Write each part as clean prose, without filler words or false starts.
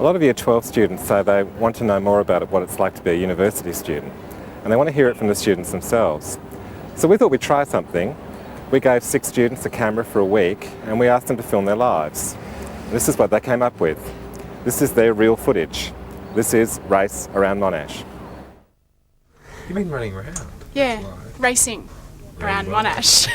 A lot of Year 12 students say they want to know more about what it's like to be a university student, and they want to hear it from the students themselves. So we thought we'd try something. We gave 6 students a camera for a week and we asked them to film their lives. And this is what they came up with. This is their real footage. This is Race Around Monash. You've been running around? Yeah, racing around Monash.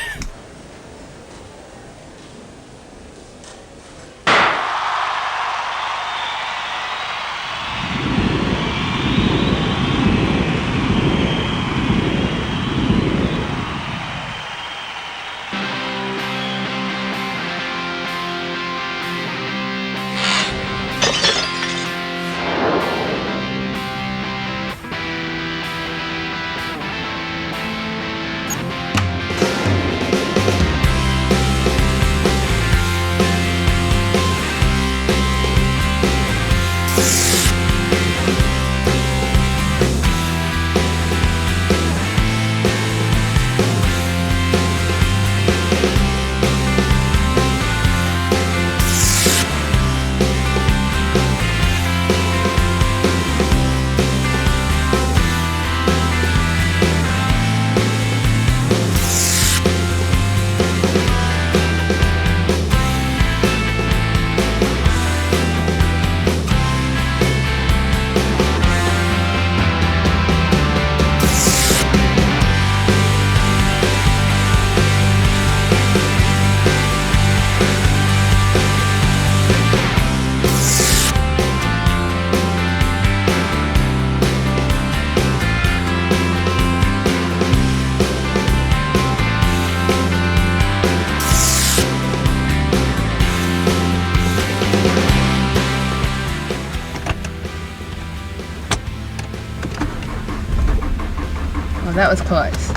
Well, that was close.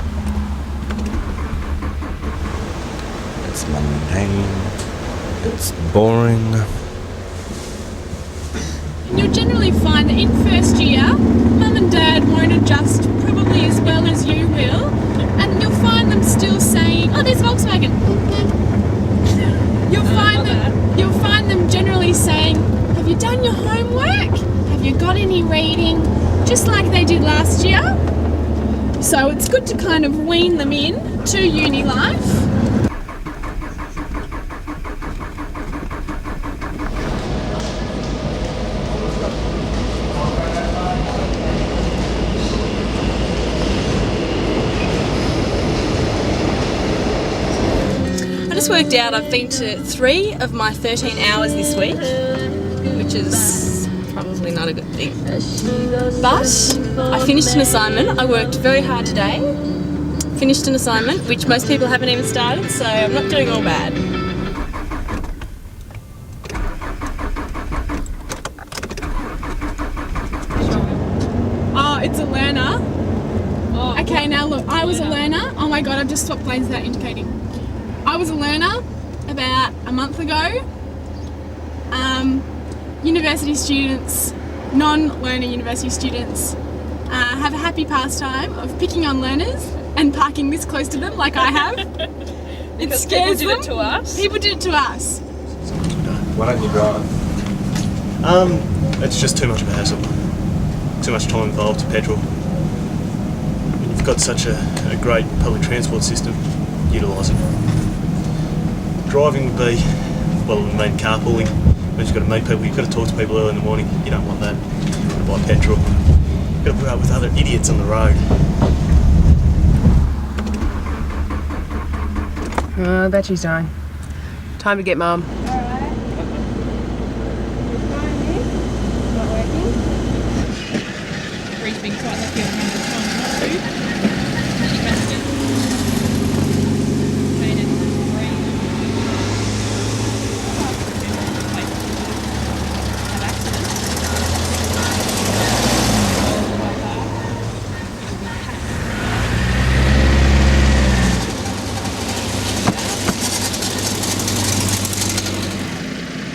It's mundane. It's boring. You'll generally find that in first year, Mum and Dad won't adjust probably as well as you will, and you'll find them still saying, "Oh, there's Volkswagen." You'll find them generally saying, "Have you done your homework? Have you got any reading?" Just like they did last year. So it's good to kind of wean them in to uni life. I just worked out I've been to 3 of my 13 hours this week, which is probably not a good thing. But I finished an assignment. I worked very hard today. Finished an assignment, which most people haven't even started, so I'm not doing all bad. Oh, it's a learner. Okay, now look, I was a learner. Oh my god, I've just swapped lanes without indicating. I was a learner about a month ago. University students, non-learner university students, have a happy pastime of picking on learners and parking this close to them like I have. It scares them. People did it to us. People did it to us. Why don't you drive? It's just too much of a hassle. Too much time involved, petrol. When you've got such a great public transport system, utilise it. Driving would be, well, it would mean carpooling. You've got to meet people, you've got to talk to people early in the morning. You don't want that. You've got to buy petrol. You've got to put up with other idiots on the road. I bet she's dying. Time to get Mum. Alright. Not working. Ree's been quite lucky on the time too. She must have made it have accidents.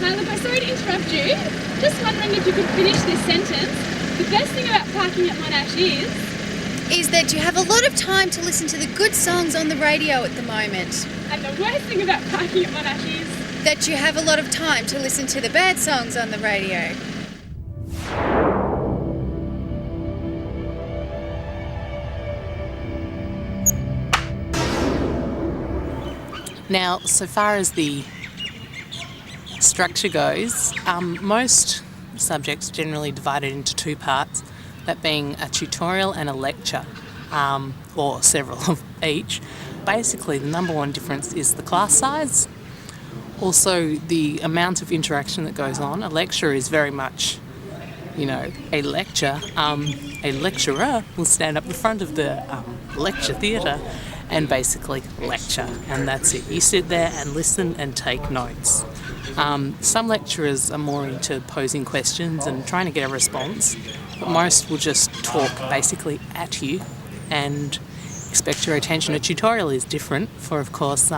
Now look, I'm sorry to interrupt you. Just wondering if you could finish this sentence. The best thing about parking at Monash is that you have a lot of time to listen to the good songs on the radio at the moment. and the worst thing about parking at Monash is That you have a lot of time to listen to the bad songs on the radio. Now, so far as the structure goes, most subjects are generally divided into two parts, that being a tutorial and a lecture, or several of each. Basically, the number one difference is the class size, also the amount of interaction that goes on. A lecture is very much, a lecture. A lecturer will stand up in front of the lecture theatre and basically lecture, and that's it. You sit there and listen and take notes. Some lecturers are more into posing questions and trying to get a response, but most will just talk basically at you and expect your attention. A tutorial is different, for of course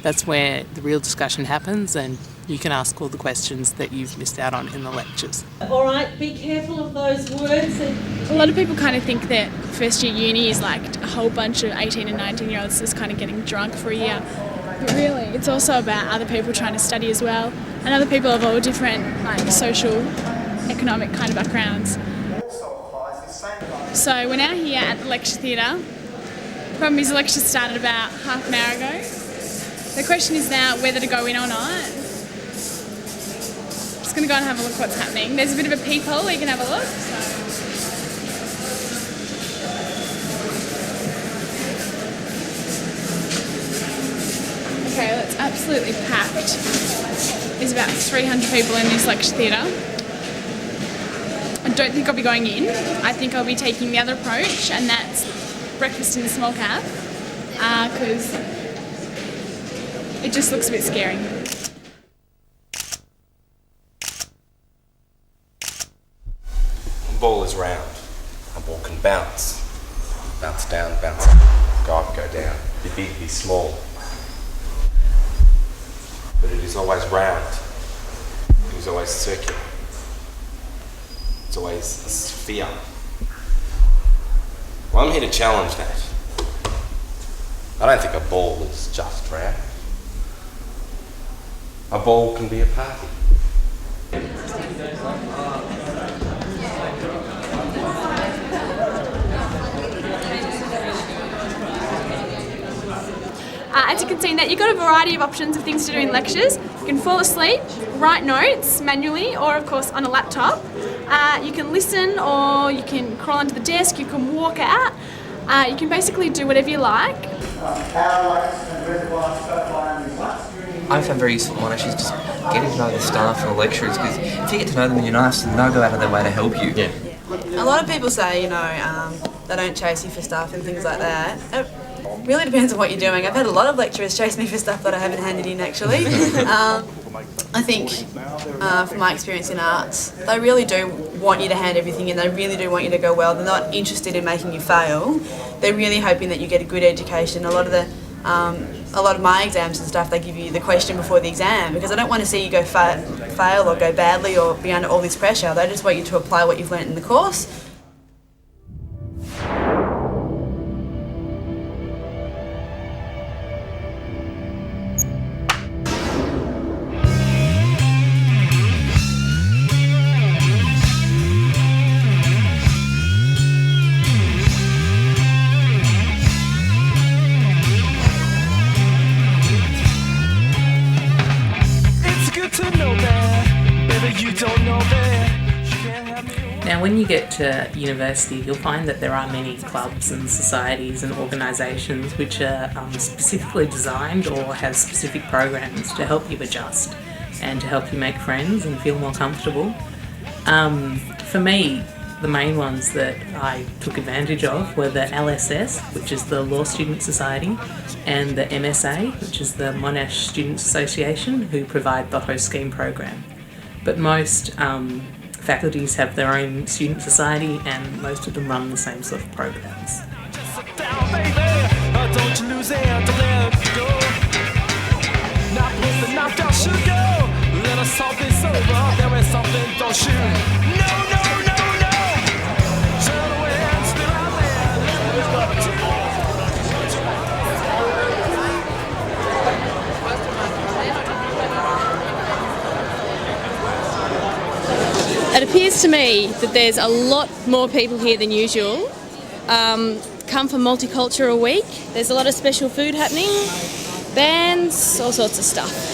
that's where the real discussion happens and you can ask all the questions that you've missed out on in the lectures. All right, be careful of those words. A lot of people kind of think that first year uni is like a whole bunch of 18 and 19-year-olds just kind of getting drunk for a year. But really, it's also about other people trying to study as well, and other people of all different social, economic kind of backgrounds. So we're now here at the lecture theatre. The problem is the lecture started about half an hour ago. The question is now whether to go in or not. Just going to go and have a look what's happening. There's a bit of a peephole where you can have a look. Okay, well, it's absolutely packed. There's about 300 people in this lecture theatre. I don't think I'll be going in. I think I'll be taking the other approach, and that's breakfast in the small cab, because it just looks a bit scary. A ball is round. A ball can bounce. Bounce down, bounce up. Go up, go down. Be big, be small. But it is always round. It is always circular. It's always a sphere. Well, I'm here to challenge that. I don't think a ball is just round. A ball can be a party. As you can see, that you've got a variety of options of things to do in lectures. You can fall asleep, write notes manually, or of course on a laptop. You can listen, or you can crawl onto the desk, you can walk out. You can basically do whatever you like. I found very useful Monash is just getting to know the staff and the lecturers, because if you get to know them and you're nice, they'll go out of their way to help you. Yeah. A lot of people say, they don't chase you for stuff and things like that. It really depends on what you're doing. I've had a lot of lecturers chase me for stuff that I haven't handed in, actually. I think, from my experience in arts, they really do want you to hand everything in. They really do want you to go well. They're not interested in making you fail. They're really hoping that you get a good education. A lot of my exams and stuff, they give you the question before the exam, because I don't want to see you go fail or go badly or be under all this pressure. They just want you to apply what you've learnt in the course. Now, when you get to university, you'll find that there are many clubs and societies and organisations which are specifically designed or have specific programs to help you adjust and to help you make friends and feel more comfortable. For me, the main ones that I took advantage of were the LSS, which is the Law Student Society, and the MSA, which is the Monash Students Association, who provide the host scheme program. But most faculties have their own student society, and most of them run the same sort of programs. It appears to me that there's a lot more people here than usual. Come for Multicultural Week. There's a lot of special food happening. bands, all sorts of stuff.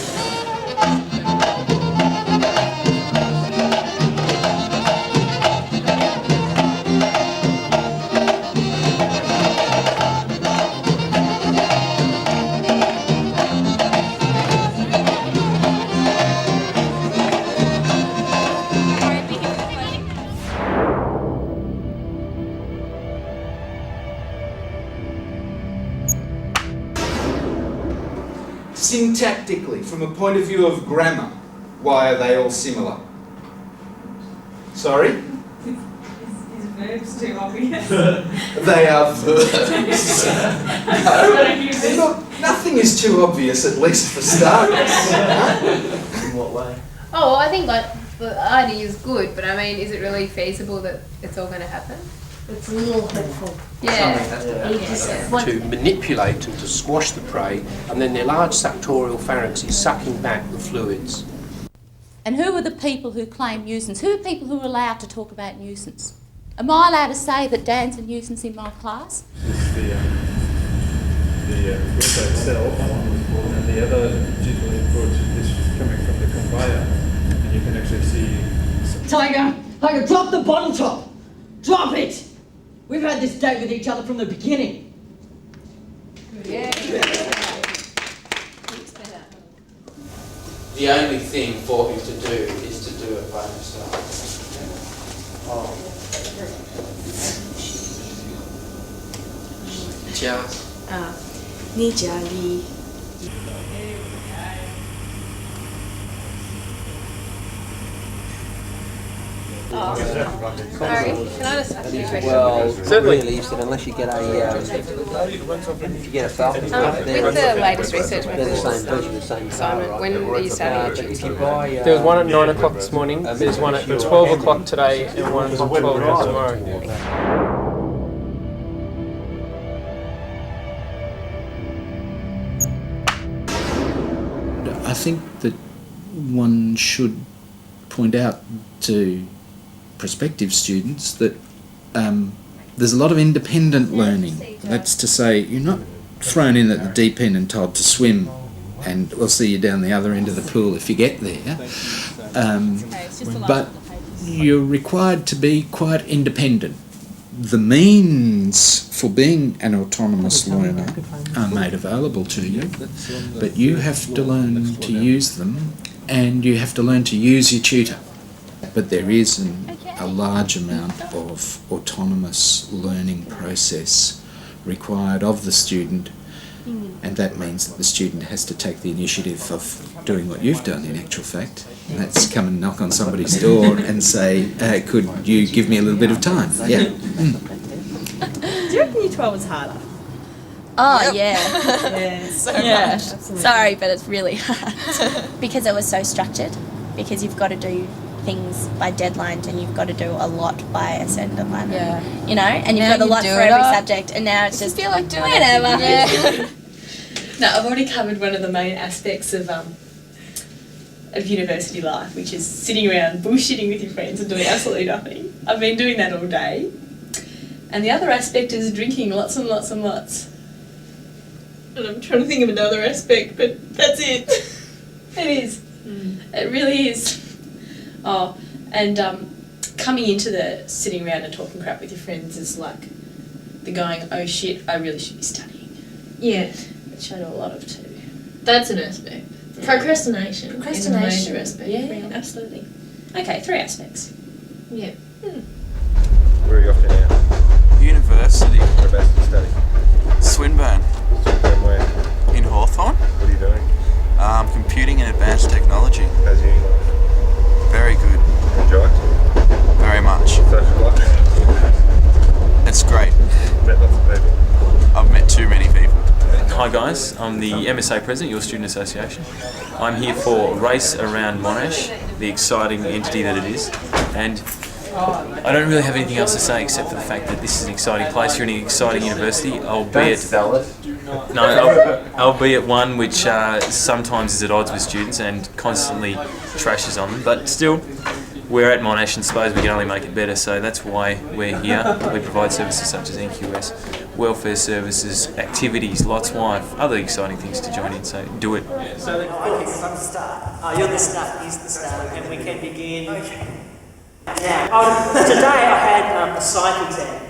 Syntactically, from a point of view of grammar, why are they all similar? Sorry? Is verbs too obvious? They are verbs. No, look, nothing is too obvious, at least for starters. In what way? Oh, I think like the idea is good, but I mean, is it really feasible that it's all going to happen? It's a little hopeful. To manipulate and to squash the prey, and then their large suctorial pharynx is sucking back the fluids. And who are the people who claim nuisance? Who are people who are allowed to talk about nuisance? Am I allowed to say that Dan's a nuisance in my class? The window itself, and the other digital input is coming from the conveyor, and you can actually see... Tiger, drop the bottle top! Drop it! We've had this date with each other from the beginning. Yeah. The only thing for him to do is to do it by himself. Just. 你家里 Sorry, can I just ask you a question? Well, certainly really, that unless you get a falcon, With the latest research they're the same version, the same assignment, when are you starting your if you buy, There was one at 9 o'clock this morning, there's one at 12 o'clock today, and one at 12 o'clock tomorrow. I think that one should point out to prospective students that there's a lot of independent learning. That's to say, you're not thrown in at the deep end and told to swim and we'll see you down the other end of the pool if you get there. But you're required to be quite independent. The means for being an autonomous learner are made available to you, but you have to learn to use them, and you have to learn to use your tutor. But there is a large amount of autonomous learning process required of the student, and that means that the student has to take the initiative of doing what you've done in actual fact, and that's come and knock on somebody's door and say, could you give me a little bit of time? Yeah. Do you reckon Year 12 was harder? Oh, yeah. So Yeah. much. Sorry, but it's really hard. Because it was so structured. Because you've got to do things by deadlines and you've got to do a lot by a certain deadline. Yeah. You know, and you've Now got a you lot do for it every all. subject, and now it's just feel like doing whatever. Yeah. No, I've already covered one of the main aspects of university life, which is sitting around bullshitting with your friends and doing absolutely nothing. I've been doing that all day. And the other aspect is drinking lots and lots and lots. And I'm trying to think of another aspect, but that's it. It is. It really is. Oh, and coming into the sitting around and talking crap with your friends is like the going, oh shit, I really should be studying. Yeah. Which I do a lot of too. That's an aspect. Procrastination. Procrastination. Is a major aspect. Yeah, really. absolutely. Okay, 3 aspects. Yeah. Where are you off to now? University. Whereabouts do you study? Swinburne. Swinburne where? In Hawthorne. What are you doing? Computing and advanced technology. How's uni life? Very good. Enjoy it? Very much. Social life? It's great. Met lots of people. I've met too many people. Hi guys, I'm the MSA President, your Student Association. I'm here for Race Around Monash, the exciting entity that it is, and I don't really have anything else to say except for the fact that this is an exciting place. You're in an exciting university, albeit one which sometimes is at odds with students and constantly trashes on them, but still, we're at Monash and suppose we can only make it better, so that's why we're here. We provide services such as NQS. welfare services, activities, lots wife, other exciting things to join in, so do it. So then, okay, from the start. You're the start, he's the start, and we can begin. Okay. Now, today I had a psych exam,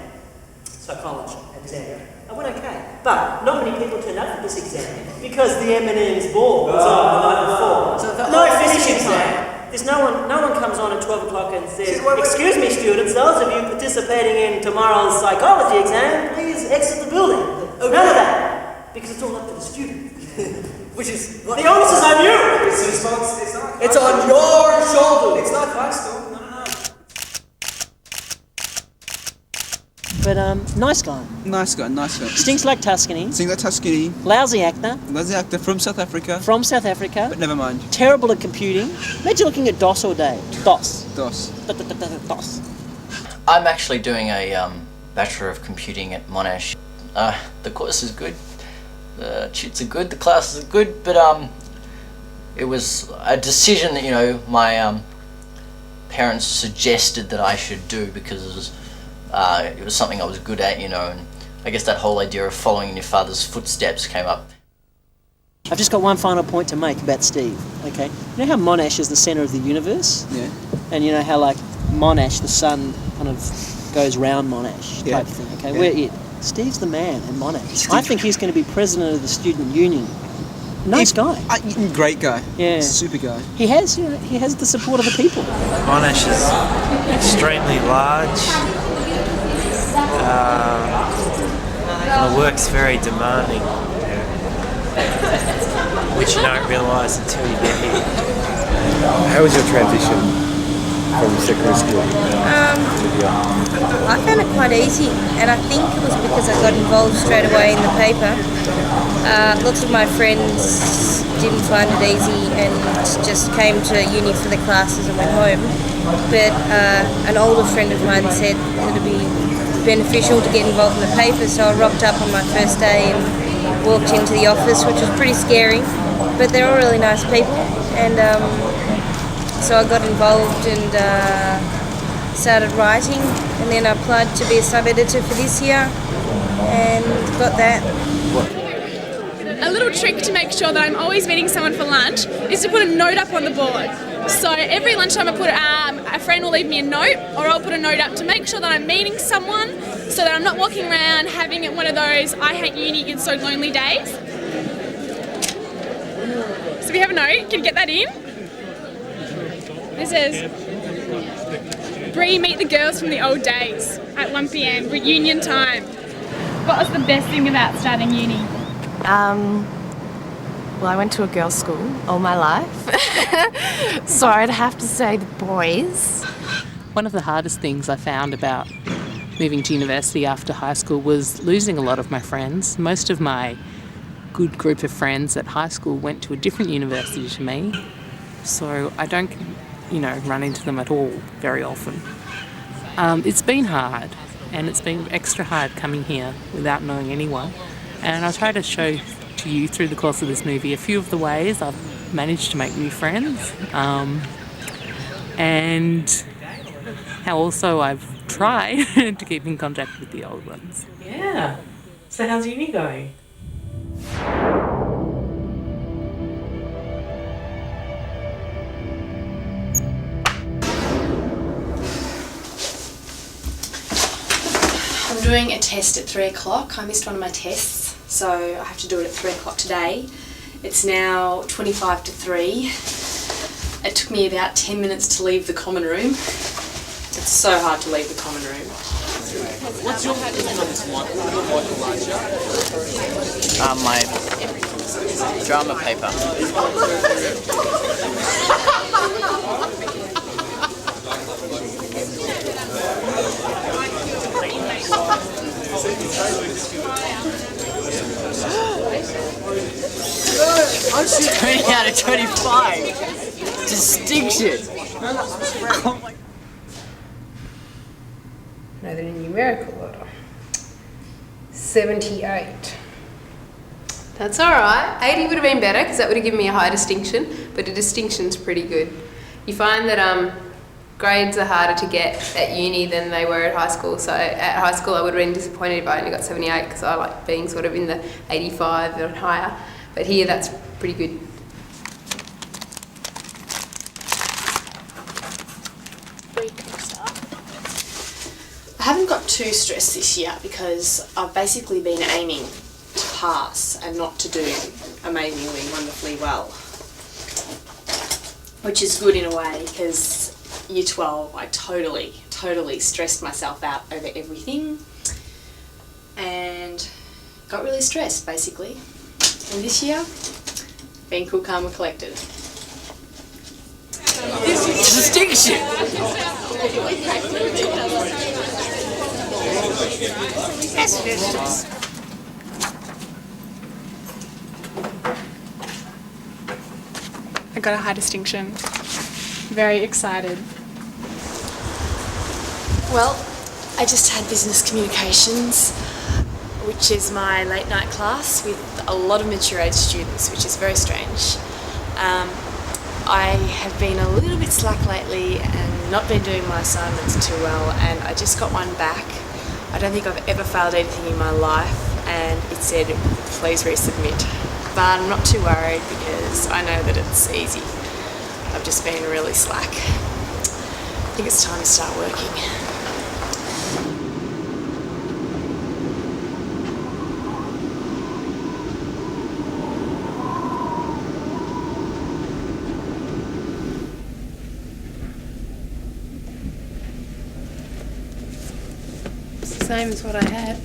psychology exam. I went okay, but not many people turned up for this exam because the M&M's ball was on the night before. So no finish exam. There's no one comes on at 12 o'clock and says, excuse me students, those of you participating in tomorrow's psychology exam, please exit the building. None of that, because it's all up to the student. Which is, the onus is on you! It's on your shoulders! It's not high school. But nice guy. Nice guy, nice guy. Stinks like Tuscany. Stinks like Tuscany. Lousy actor. Lousy actor from South Africa. From South Africa. But never mind. Terrible at computing. Imagine looking at DOS all day. DOS. DOS. I'm actually doing a Bachelor of Computing at Monash. The course is good. The tutes are good. The classes are good. But it was a decision that, you know, my parents suggested that I should do because it was something I was good at, you know, and I guess that whole idea of following in your father's footsteps came up. I've just got one final point to make about Steve, okay? You know how Monash is the centre of the universe? Yeah. And you know how, like, Monash, the sun kind of goes round Monash type thing, okay? Yeah. We're it. Steve's the man in Monash. I think he's going to be president of the student union. Nice guy. Great guy. Yeah. Super guy. He has, you know, he has the support of the people. Monash is extremely large. And the work's very demanding, which you don't realise until you get here. How was your transition from secondary school? I found it quite easy, and I think it was because I got involved straight away in the paper. Lots of my friends didn't find it easy and just came to uni for the classes and went home. But an older friend of mine said that it'd be beneficial to get involved in the paper, so I rocked up on my first day and walked into the office, which was pretty scary, but they're all really nice people, and so I got involved and started writing, and then I applied to be a sub-editor for this year and got that. A little trick to make sure that I'm always meeting someone for lunch is to put a note up on the board. So every lunchtime I put a friend will leave me a note, or I'll put a note up to make sure that I'm meeting someone, so that I'm not walking around having one of those I hate uni, it's so lonely days. So we have a note, can you get that in? This says, Bree, meet the girls from the old days at 1 p.m, reunion time. What was the best thing about starting uni? Well, I went to a girls' school all my life, so I'd have to say the boys. One of the hardest things I found about moving to university after high school was losing a lot of my friends. Most of my good group of friends at high school went to a different university to me, so I don't, run into them at all very often. It's been hard, and it's been extra hard coming here without knowing anyone, and I'll try to show to you through the course of this movie a few of the ways I've managed to make new friends, and how also I've tried to keep in contact with the old ones. Yeah. So how's uni going? I'm doing a test at 3 o'clock. I missed one of my tests, so I have to do it at 3 o'clock today. It's now 25 to 3. It took me about 10 minutes to leave the common room. It's so hard to leave the common room. What's your opinion on this one? My drama paper. I'm 20 out of 25. Distinction. No, they're in numerical order. 78. That's all right. 80 would have been better because that would have given me a high distinction, but a distinction's pretty good. You find that grades are harder to get at uni than they were at high school. So at high school I would have been disappointed if I only got 78 because I like being sort of in the 85 and higher. But here that's pretty good. I haven't got too stressed this year because I've basically been aiming to pass and not to do amazingly, wonderfully well. Which is good in a way because year 12 I totally stressed myself out over everything and got really stressed basically. And this year, being cool, calm and collected. Distinction! I got a high distinction. Very excited. Well, I just had business communications, which is my late night class with a lot of mature age students, which is very strange. I have been a little bit slack lately and not been doing my assignments too well, and I just got one back. I don't think I've ever failed anything in my life, and it said, please resubmit. But I'm not too worried because I know that it's easy. I've just been really slack. I think it's time to start working. It's the same as what I had.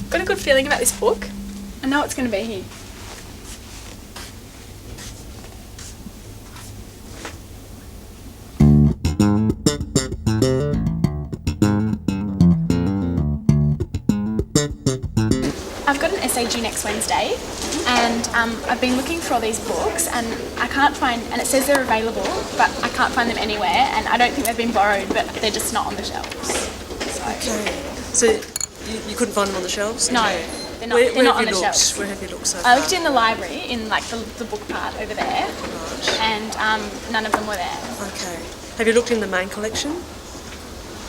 Got a good feeling about this book. I know it's going to be here. I've got an essay due next Wednesday, and I've been looking for all these books, and I can't find, and it says they're available, but I can't find them anywhere, and I don't think they've been borrowed, but they're just not on the shelves. So you couldn't find them on the shelves? No, they're not, Where on have the you looked? shelves. Where have you looked so I far? looked in the library, in like the book part over there, and none of them were there. Okay. Have you looked in the main collection?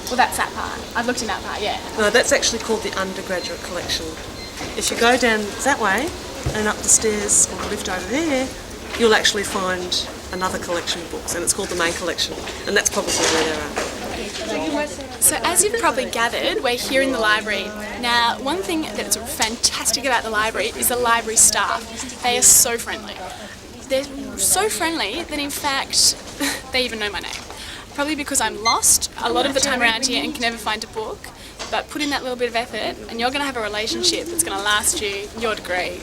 Well, that's that part. I've looked in that part, yeah. No, that's actually called the undergraduate collection. If you go down that way and up the stairs or the lift over there, you'll actually find another collection of books, and it's called the main collection, and that's probably where they are. So as you've probably gathered, we're here in the library. Now, one thing that's fantastic about the library is the library staff. They are so friendly. They're so friendly that in fact, they even know my name. Probably because I'm lost a lot of the time around here and can never find a book, but put in that little bit of effort and you're going to have a relationship that's going to last you your degree.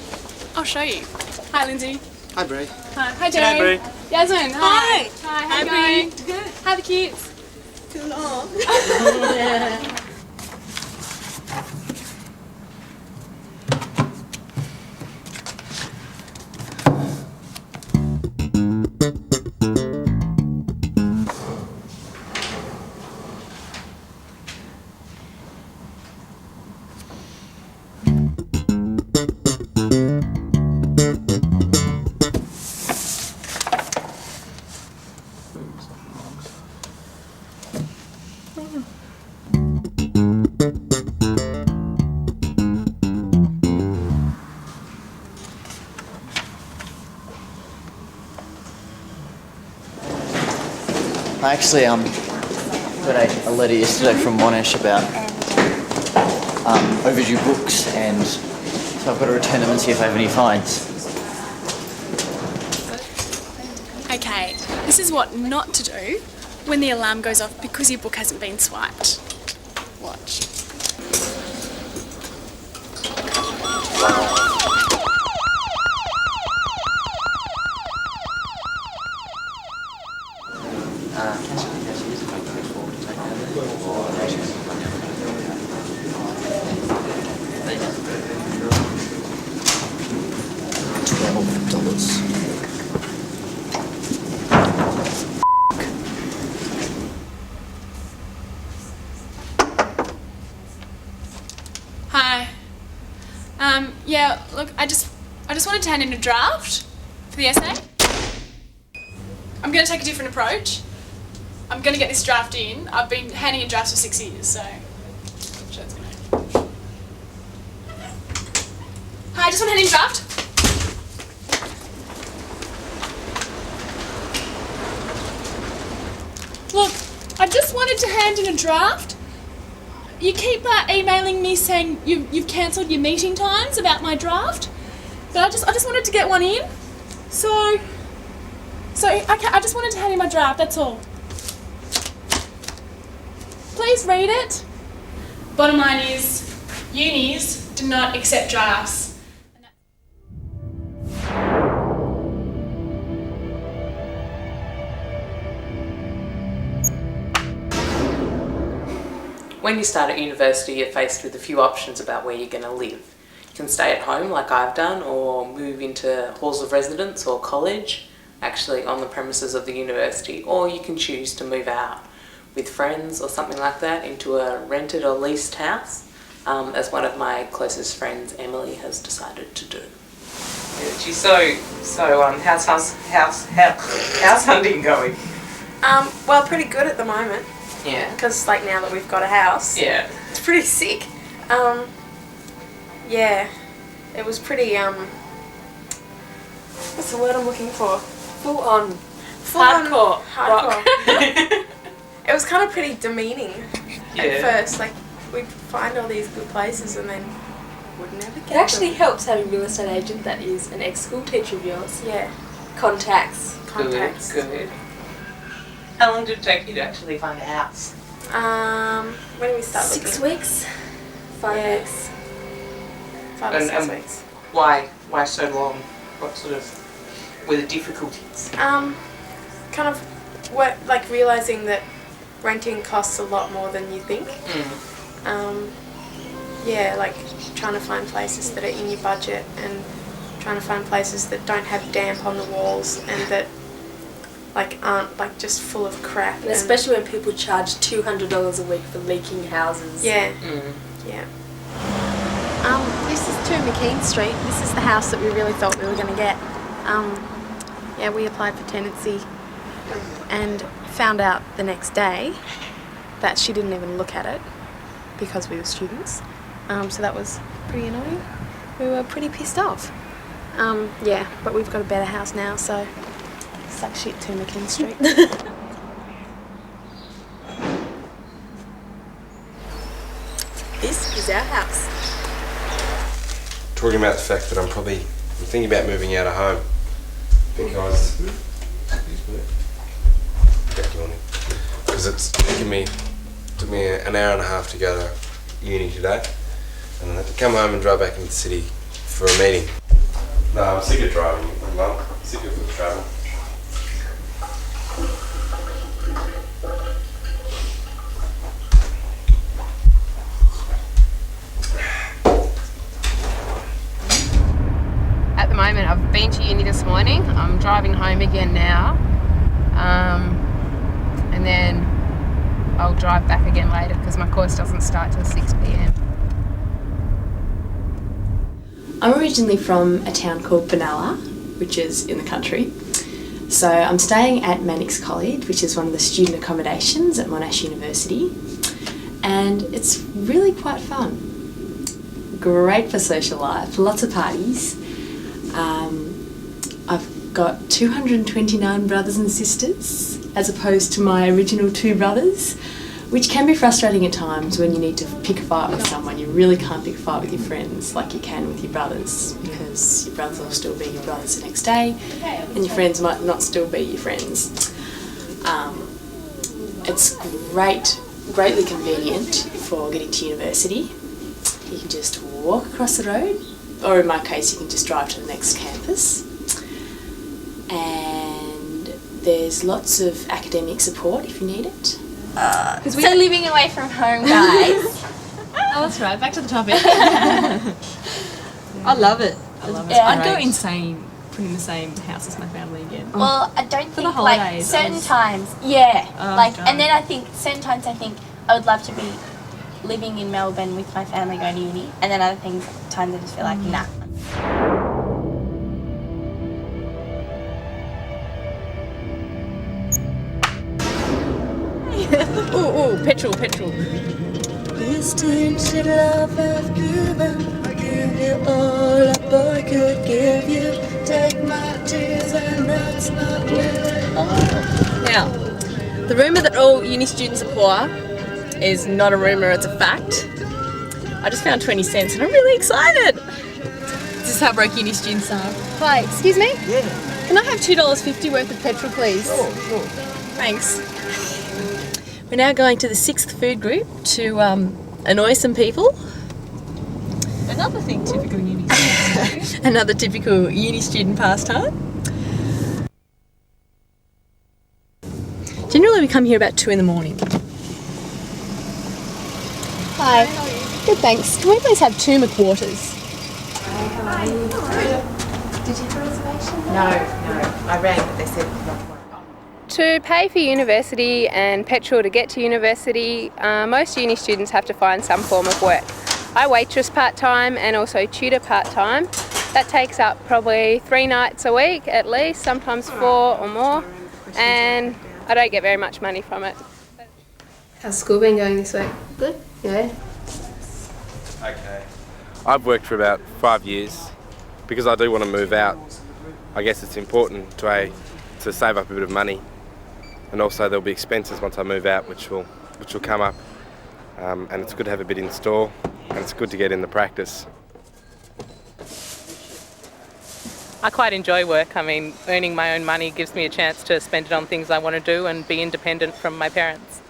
I'll show you. Hi, Lindsay. Hi, Brie. Hi, Jerry. Brie. Yasmin, hi. Hi, how you going? Good. How are the kids? Too long. I actually got a letter yesterday from Monash about overdue books, and so I've got to return them and see if I have any fines. Okay, this is what not to do when the alarm goes off because your book hasn't been swiped. Watch. $12. Yeah, look, I just wanted to hand in a draft for the essay. I'm going to take a different approach. I'm going to get this draft in. I've been handing in drafts for 6 years, so I'm sure it's going to... Hi, I just want to hand in a draft. Look, I just wanted to hand in a draft. You keep emailing me saying you've cancelled your meeting times about my draft, but I just wanted to get one in. So I just wanted to hand in my draft. That's all. Please read it. Bottom line is, unis do not accept drafts. When you start at university, you're faced with a few options about where you're going to live. You can stay at home like I've done, or move into halls of residence or college, actually on the premises of the university, or you can choose to move out with friends or something like that into a rented or leased house, as one of my closest friends, Emily, has decided to do. She's how's house hunting going? Well, pretty good at the moment. Yeah. Because like now that we've got a house, Yeah. it's pretty sick. Yeah, it was pretty what's the word I'm looking for? Full on. Hardcore. Hardcore. It was kind of pretty demeaning Yeah. at first. Like we'd find all these good places and then would never get It actually them. helps having a real estate agent that is an ex-school teacher of yours. Yeah. Contacts. Good. How long did it take you to actually find a house? When did we start 6 looking? weeks. 5 weeks. 5 or 6 weeks. Why so long? What sort of were the difficulties? Kind of like realizing that renting costs a lot more than you think. Yeah, like trying to find places that are in your budget and trying to find places that don't have damp on the walls and that like aren't like just full of crap. And especially when people charge $200 a week for leaking houses. Yeah. Yeah. This is 2 McKean Street. This is the house that we really thought we were going to get. Yeah, we applied for tenancy and found out the next day that she didn't even look at it because we were students. So that was pretty annoying. We were pretty pissed off. Yeah, but we've got a better house now, so suck shit, 2 McKean Street. This is our house. Talking about the fact that I'm thinking about moving out of home because it's took me an hour and a half to go to uni today, and I had to come home and drive back into the city for a meeting. No, I'm sick of driving. I'm sick of the travel. At the moment, I've been to uni this morning. I'm driving home again now, and then I'll drive back again later because my course doesn't start till 6 p.m. I'm originally from a town called Benalla, which is in the country. So I'm staying at Mannix College, which is one of the student accommodations at Monash University, and it's really quite fun. Great for social life, lots of parties. I've got 229 brothers and sisters, as opposed to my original 2 brothers, which can be frustrating at times when you need to pick a fight with someone. You really can't pick a fight with your friends like you can with your brothers, because your brothers will still be your brothers the next day, and your friends might not still be your friends. It's greatly convenient for getting to university. You can just walk across the road, or in my case you can just drive to the next campus. And there's lots of academic support if you need it. Because we're living away from home, guys. Oh, that's right. Back to the topic. I love it. Yeah, I'd go insane putting the same house as my family again. Well, I don't For think the holidays, like certain I was- times, yeah. Oh, like, God. and then I think certain times I think I would love to be living in Melbourne with my family going to uni, and then other times I just feel like, nah. Ooh, petrol. This tainted love I've given, I give you all a boy could give you. Take my tears and that's not living. Now, the rumour that all uni students are poor is not a rumour, it's a fact. I just found 20 cents and I'm really excited. This is how broke uni students are. Hi, excuse me? Yeah. Can I have $2.50 worth of petrol, please? Sure. Thanks. We're now going to the 6th food group to annoy some people. Another thing typical uni students do. Another typical uni student pastime. Generally we come here about 2 in the morning. Hi. Good, thanks. Can we please have 2 McWaters? Did you have a reservation? No, I rang, but they said not to worry. To pay for university and petrol to get to university, most uni students have to find some form of work. I waitress part-time and also tutor part-time. That takes up probably 3 nights a week at least, sometimes 4 or more, and I don't get very much money from it. How's school been going this week? Good. Yeah. Okay. I've worked for about 5 years. Because I do want to move out, I guess it's important to save up a bit of money, and also there'll be expenses once I move out which will come up, and it's good to have a bit in store, and it's good to get in the practice. I quite enjoy work. I mean, earning my own money gives me a chance to spend it on things I want to do and be independent from my parents.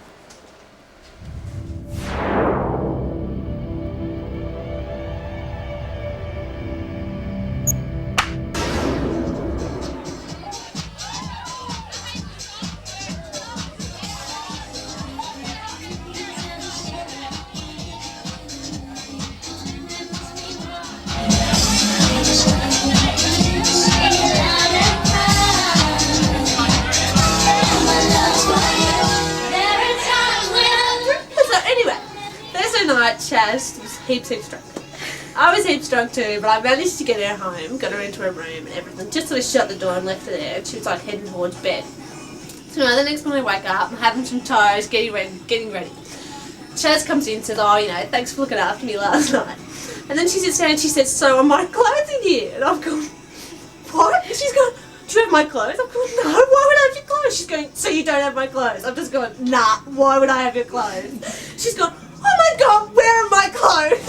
Chaz was heaps drunk. I was heaps drunk too, but I managed to get her home, got her into her room and everything. Just sort of shut the door and left her there. She was like heading towards bed. So the next morning I wake up, I'm having some toast, getting ready. Chaz comes in and says, oh, thanks for looking after me last night. And then she sits down and she says, so are my clothes in here? And I've gone, what? And she's gone, do you have my clothes? I've gone, no, why would I have your clothes? She's going, so you don't have my clothes? I've just gone, nah, why would I have your clothes? She's gone, oh my god, where are my clothes?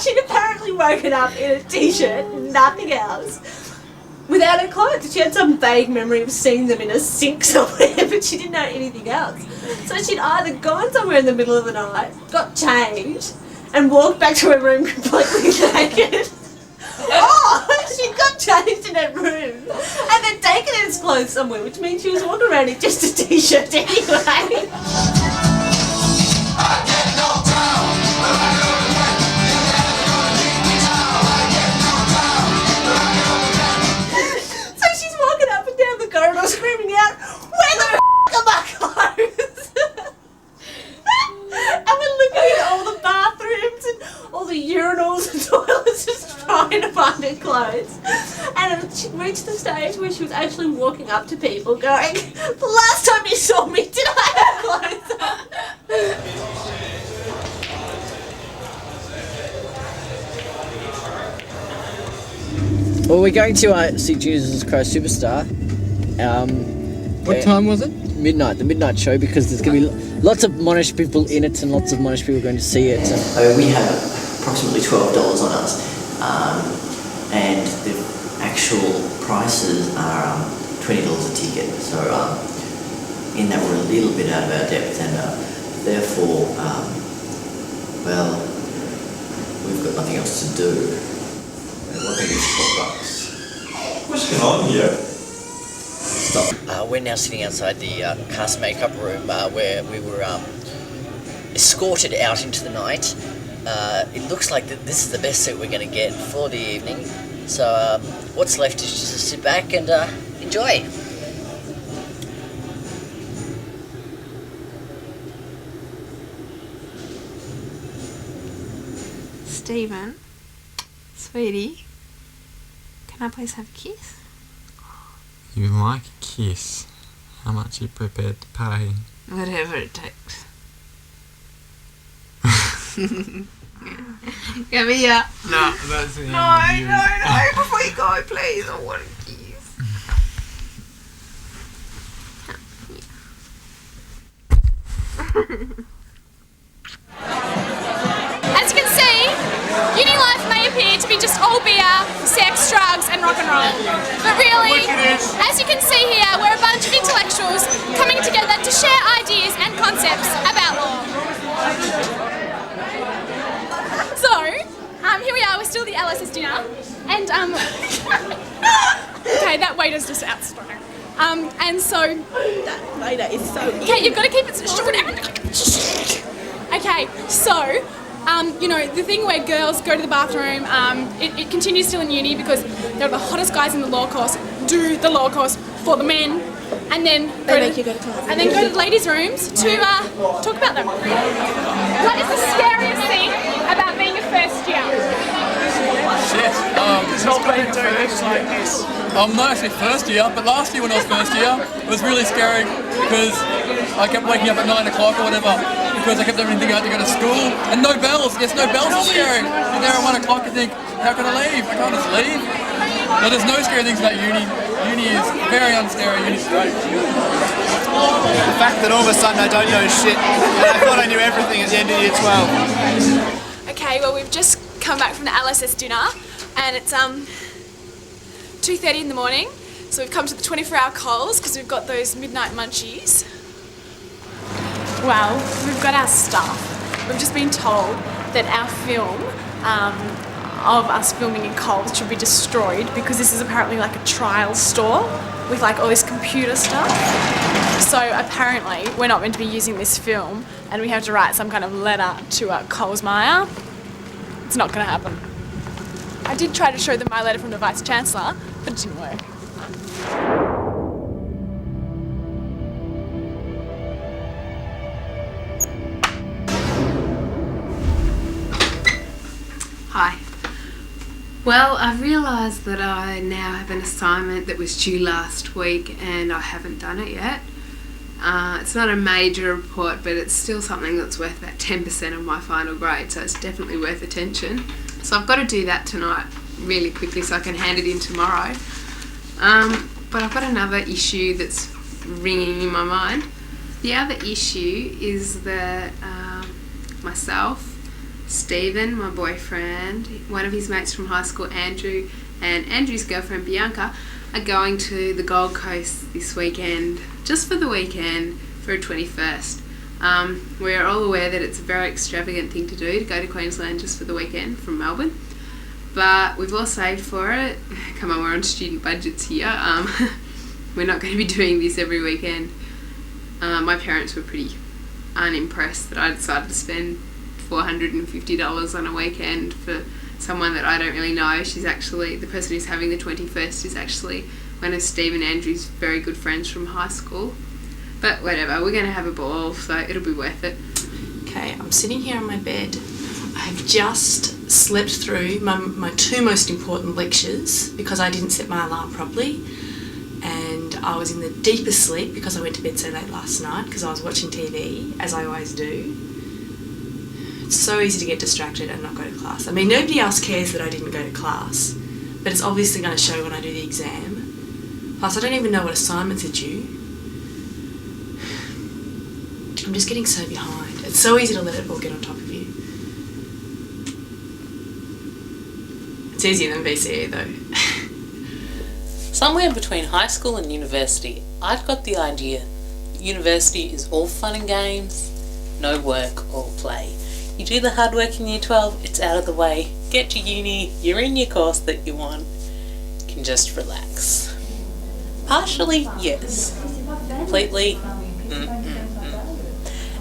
She'd apparently woken up in a t-shirt, nothing else, without her clothes. She had some vague memory of seeing them in a sink somewhere, but she didn't know anything else. So she'd either gone somewhere in the middle of the night, got changed, and walked back to her room completely naked. Oh, she got changed in her room and then taken his clothes somewhere, which means she was walking around in just a t-shirt anyway. So she's walking up and down the corridor screaming out, where the are my clothes? And we're looking at all the bathrooms and all the urinals and toilets just trying to find her clothes. And she reached the stage where she was actually walking up to people going, the last time you saw me, did I have clothes on? Well, we're going to see Jesus Christ Superstar. What time was it? Midnight, the midnight show, because there's going to be lots of Monash people in it and lots of Monash people going to see it. We have approximately $12 on us, and the actual prices are $20 a ticket. So in that we're a little bit out of our depth, and therefore, well, we've got nothing else to do. What can be $12? What's going on here? Stop. We're now sitting outside the cast makeup room where we were escorted out into the night it looks like that this is the best suit we're going to get for the evening. So what's left is just to sit back and enjoy. Stephen, sweetie, can I please have a kiss? You like a kiss? How much are you prepared to pay? Whatever it takes. Come here. No, that's the No, before you go, please, I want a kiss. As you can see, uni life may appear to be just all beer, sex, drugs and rock and roll. But really, as you can see here, we're a bunch of intellectuals coming together to share ideas and concepts about law. So, here we are, we're still at the LSS dinner, and okay, that waiter's just outspoken. And so, that waiter is so... Okay, you've got to keep it... Okay, so, you know, the thing where girls go to the bathroom, it continues still in uni because they're the hottest guys in the law course, do the law course for the men, and then go to the ladies' rooms to talk about them. What is the scariest thing about being a first year? Shit, it's not been doing things like this. I'm not actually first year, but last year when I was first year, it was really scary because I kept waking up at 9 o'clock or whatever because I kept having to think I had to go to school. And no bells, yes, no bells is scary. You're there at 1 o'clock and think, how can I leave? I can't just leave. No, there's no scary things about uni. Uni is very unscary, uni's great. The fact that all of a sudden I don't know shit, and I thought I knew everything at the end of year 12. Okay, well we've just come back from the LSS dinner and it's 2:30 in the morning, so we've come to the 24-hour Coles because we've got those midnight munchies. Well, we've got our stuff. We've just been told that our film of us filming in Coles should be destroyed because this is apparently like a trial store with like all this computer stuff. So apparently we're not meant to be using this film and we have to write some kind of letter to Coles Myer. It's not going to happen. I did try to show them my letter from the Vice Chancellor, but it didn't work. Hi. Well, I've realised that I now have an assignment that was due last week and I haven't done it yet. It's not a major report, but it's still something that's worth about 10% of my final grade, so it's definitely worth attention. So I've got to do that tonight really quickly so I can hand it in tomorrow. But I've got another issue that's ringing in my mind. The other issue is that myself, Stephen, my boyfriend, one of his mates from high school, Andrew, and Andrew's girlfriend, Bianca, are going to the Gold Coast this weekend, just for the weekend, for a 21st. We're all aware that it's a very extravagant thing to do, to go to Queensland just for the weekend from Melbourne. But we've all saved for it. Come on, we're on student budgets here. We're not going to be doing this every weekend. My parents were pretty unimpressed that I decided to spend $450 on a weekend for someone that I don't really know. She's actually, the person who's having the 21st is actually one of Steve and Andrew's very good friends from high school. But whatever, we're going to have a ball, so it'll be worth it. Okay, I'm sitting here on my bed. I have just slept through my two most important lectures because I didn't set my alarm properly, and I was in the deepest sleep because I went to bed so late last night because I was watching TV, as I always do. It's so easy to get distracted and not go to class. I mean, nobody else cares that I didn't go to class, but it's obviously going to show when I do the exam. Plus, I don't even know what assignments are due. I'm just getting so behind. It's so easy to let it all get on top of you. It's easier than VCE though. Somewhere between high school and university, I'd got the idea university is all fun and games, no work or play. You do the hard work in year 12, it's out of the way. Get to uni, you're in your course that you want, you can just relax. Partially, yes. Completely,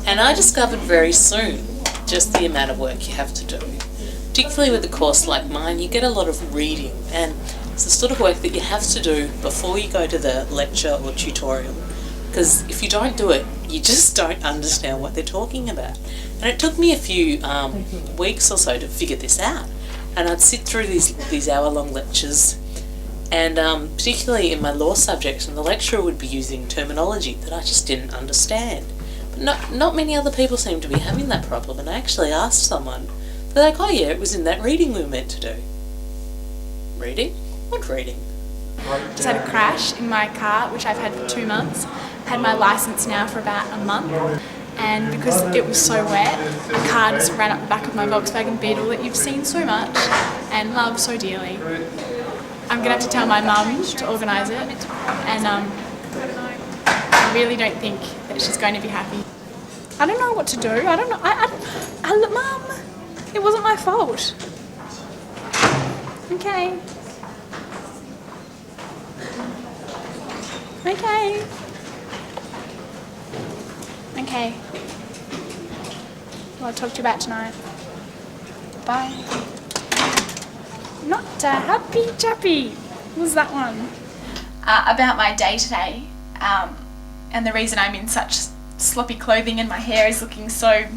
And I discovered very soon just the amount of work you have to do. Particularly with a course like mine, you get a lot of reading, and it's the sort of work that you have to do before you go to the lecture or tutorial, because if you don't do it, you just don't understand what they're talking about. And it took me a few weeks or so to figure this out, and I'd sit through these hour-long lectures, and particularly in my law subject, and the lecturer would be using terminology that I just didn't understand. But not many other people seem to be having that problem, and I actually asked someone. They're like, oh yeah, it was in that reading we were meant to do. Reading? What reading? Just had a crash in my car, which I've had for 2 months. I had my licence now for about a month, and because it was so wet, a car just ran up the back of my Volkswagen Beetle that you've seen so much and love so dearly. I'm going to have to tell my mum to organise it, and I really don't think that she's going to be happy. I don't know what to do. I don't know. Mum, it wasn't my fault. Okay. Okay. Okay. Well, I'll talk to you about tonight. Bye. Not a happy chappy. What was that one? About my day today, and the reason I'm in such sloppy clothing and my hair is looking so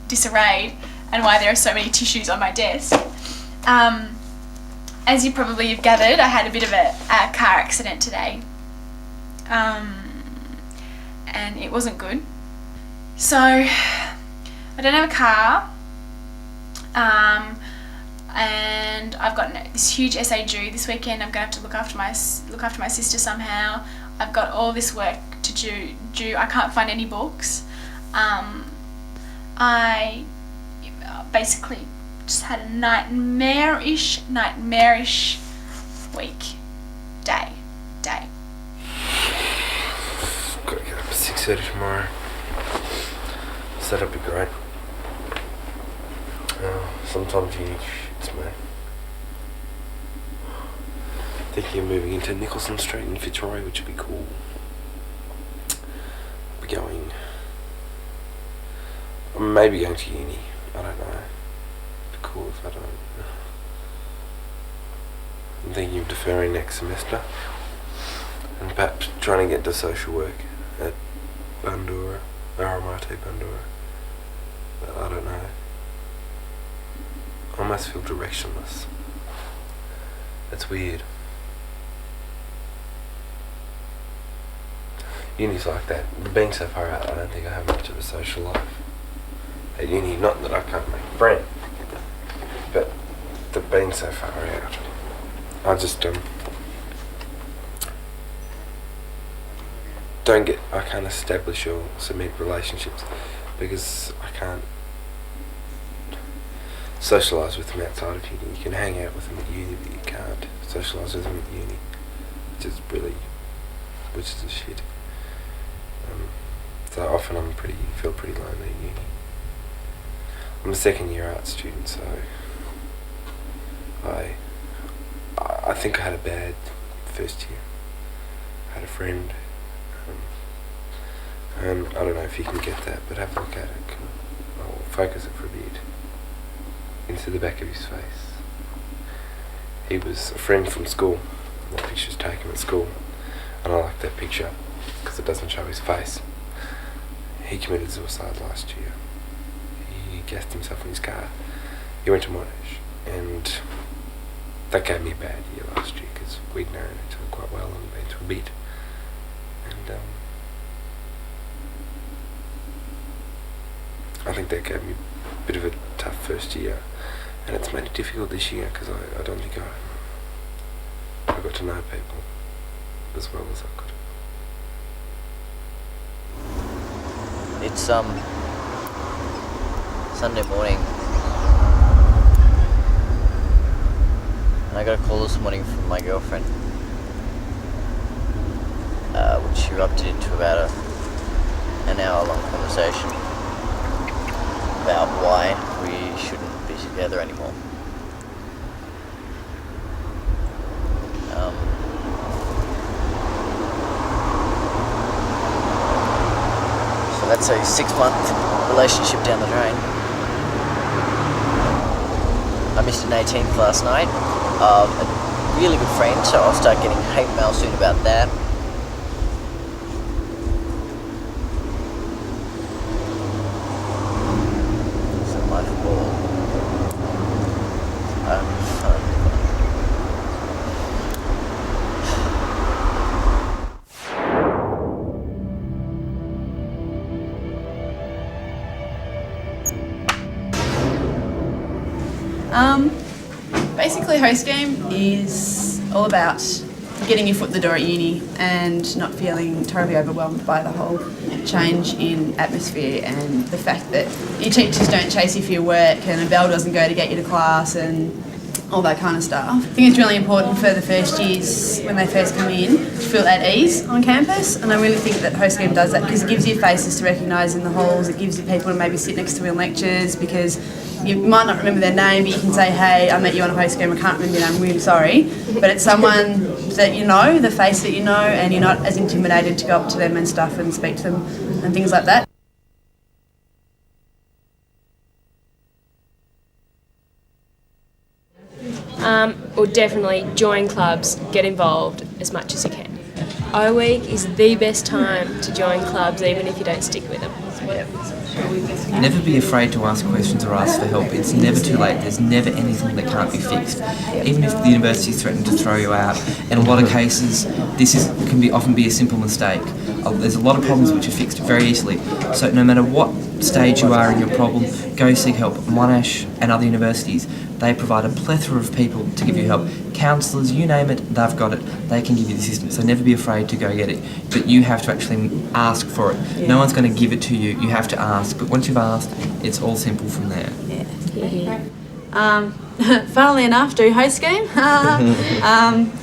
disarrayed, and why there are so many tissues on my desk. As you probably have gathered, I had a bit of a car accident today, and it wasn't good. So I don't have a car, and I've got this huge essay due this weekend. I'm going to have to look after my sister somehow. I've got all this work to do. I can't find any books. I basically just had a nightmarish week. Day. Gotta get up at 6:30 tomorrow. So that'll be great. Sometimes uni shits me. Thinking of moving into Nicholson Street in Fitzroy, which would be cool. I'll be going. Maybe going to uni. I don't know. It'd be cool if I don't. I'm thinking of deferring next semester and perhaps trying to get into social work at Bundoora, RMIT Bundoora. But I don't know. I almost feel directionless. That's weird. Uni's like that. Being so far out, I don't think I have much of a social life. At uni, not that I can't make friends, but the being so far out, I just I can't establish or cement relationships because I can't socialise with them outside of uni. You can hang out with them at uni, but you can't socialise with them at uni, which is a shit. So often feel pretty lonely at uni. I'm a second year art student, so I think I had a bad first year. I had a friend, and I don't know if you can get that, but have a look at it. I'll focus it for a bit into the back of his face. He was a friend from school. That picture's taken at school, and I like that picture because it doesn't show his face. He committed suicide last year. He gassed himself in his car. He went to Monash, and that gave me a bad year last year because we'd known each other quite well and been through a bit. And I think that gave me a bit of a tough first year, and it's made it difficult this year because I don't think I got to know people as well as I could. It's Sunday morning, and I got a call this morning from my girlfriend, which erupted into about an hour-long conversation about why we shouldn't be together anymore. So that's a 6-month relationship down the drain. I missed an 18th last night. A really good friend, so I'll start getting hate mail soon about that. Basically, host game is all about getting your foot in the door at uni and not feeling totally overwhelmed by the whole change in atmosphere and the fact that your teachers don't chase you for your work and a bell doesn't go to get you to class and all that kind of stuff. I think it's really important for the first years when they first come in to feel at ease on campus, and I really think that host game does that because it gives you faces to recognise in the halls, it gives you people to maybe sit next to in lectures because you might not remember their name, but you can say, hey, I met you on a host game, I can't remember your name, I'm really sorry. But it's someone that you know, the face that you know, and you're not as intimidated to go up to them and stuff and speak to them and things like that. Or definitely join clubs, get involved as much as you can. O Week is the best time to join clubs even if you don't stick with them. Never be afraid to ask questions or ask for help. It's never too late. There's never anything that can't be fixed. Even if the university's threatened to throw you out, in a lot of cases, can often be a simple mistake. There's a lot of problems which are fixed very easily. So no matter what stage you are in your problem, go seek help. Monash and other universities, they provide a plethora of people to give you help. Counsellors, you name it, they've got it. They can give you the assistance. So never be afraid to go get it. But you have to actually ask for it. Yeah. No one's going to give it to you. You have to ask. But once you've asked, it's all simple from there. Funnily enough, do host game.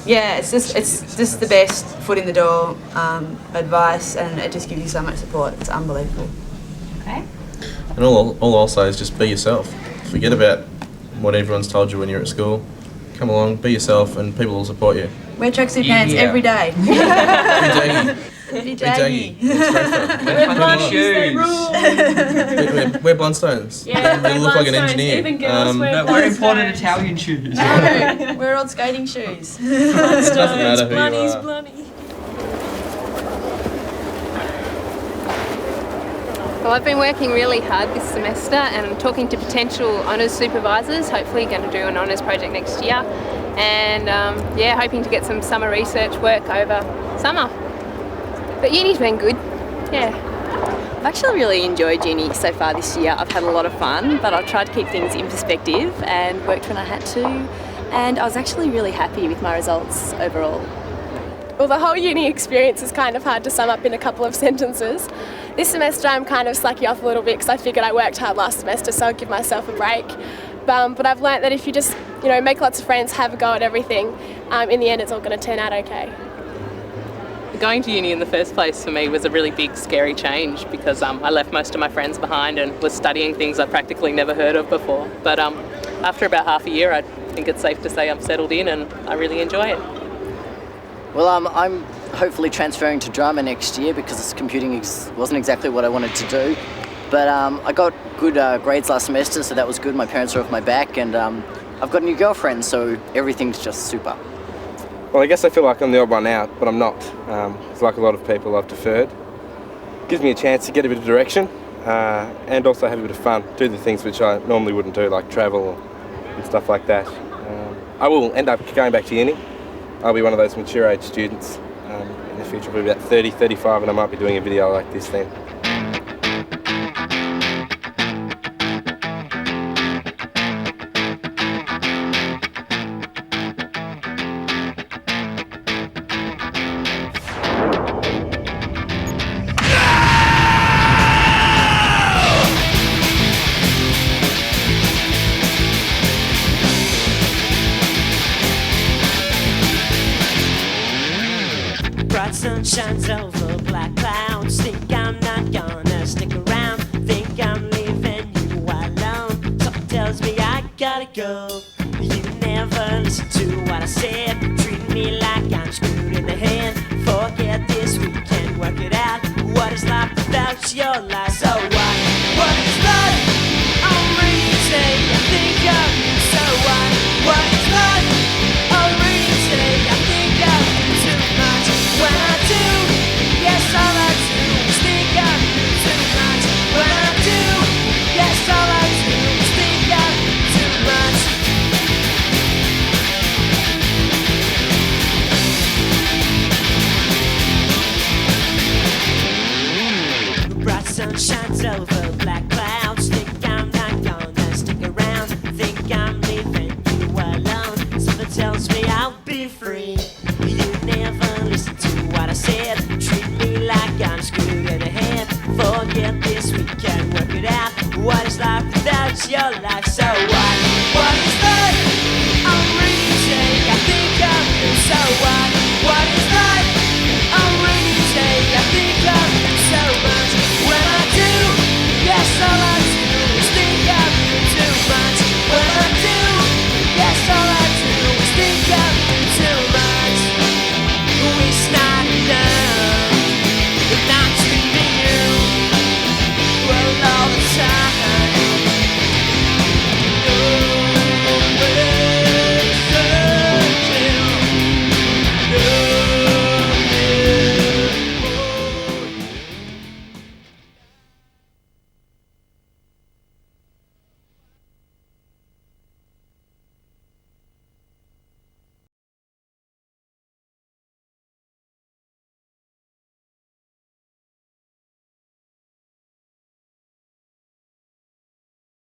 It's just the best foot in the door advice, and it just gives you so much support. It's unbelievable. Okay. And all I'll say is just be yourself. Forget about what everyone's told you when you're at school. Come along, be yourself, and people will support you. Wear tracksuit pants every day. Be daggy. Wear blonde shoes. Wear blundstones. Yeah, you look like an engineer. Even girls wear imported Italian shoes. No, wear old skating shoes. Doesn't matter who you are. Well, I've been working really hard this semester and I'm talking to potential honours supervisors, hopefully going to do an honours project next year, and hoping to get some summer research work over summer. But uni's been good, yeah. I've actually really enjoyed uni so far this year. I've had a lot of fun, but I've tried to keep things in perspective and worked when I had to, and I was actually really happy with my results overall. Well, the whole uni experience is kind of hard to sum up in a couple of sentences. This semester I'm kind of slacking off a little bit because I figured I worked hard last semester, so I'll give myself a break. But I've learnt that if you just, make lots of friends, have a go at everything, in the end it's all going to turn out okay. Going to uni in the first place for me was a really big, scary change because I left most of my friends behind and was studying things I practically never heard of before. But after about half a year, I think it's safe to say I'm settled in and I really enjoy it. Well, I'm hopefully transferring to drama next year because computing wasn't exactly what I wanted to do. But I got good grades last semester, so that was good. My parents are off my back, and I've got a new girlfriend, so everything's just super. Well, I guess I feel like I'm the odd one out, but I'm not. It's like a lot of people I've deferred. Gives me a chance to get a bit of direction and also have a bit of fun, do the things which I normally wouldn't do, like travel and stuff like that. I will end up going back to uni. I'll be one of those mature age students in the future, probably about 30, 35, and I might be doing a video like this then. Bright sun shines over black clouds. Think I'm not gonna stick around. Think I'm leaving you alone. Something tells me I gotta go. You never listen to what I said. Treat me like I'm screwed in the head. Forget this, we can work it out. What is life without your life? So what? What is life? I'm ready to say I think of you. So what? sun shines over black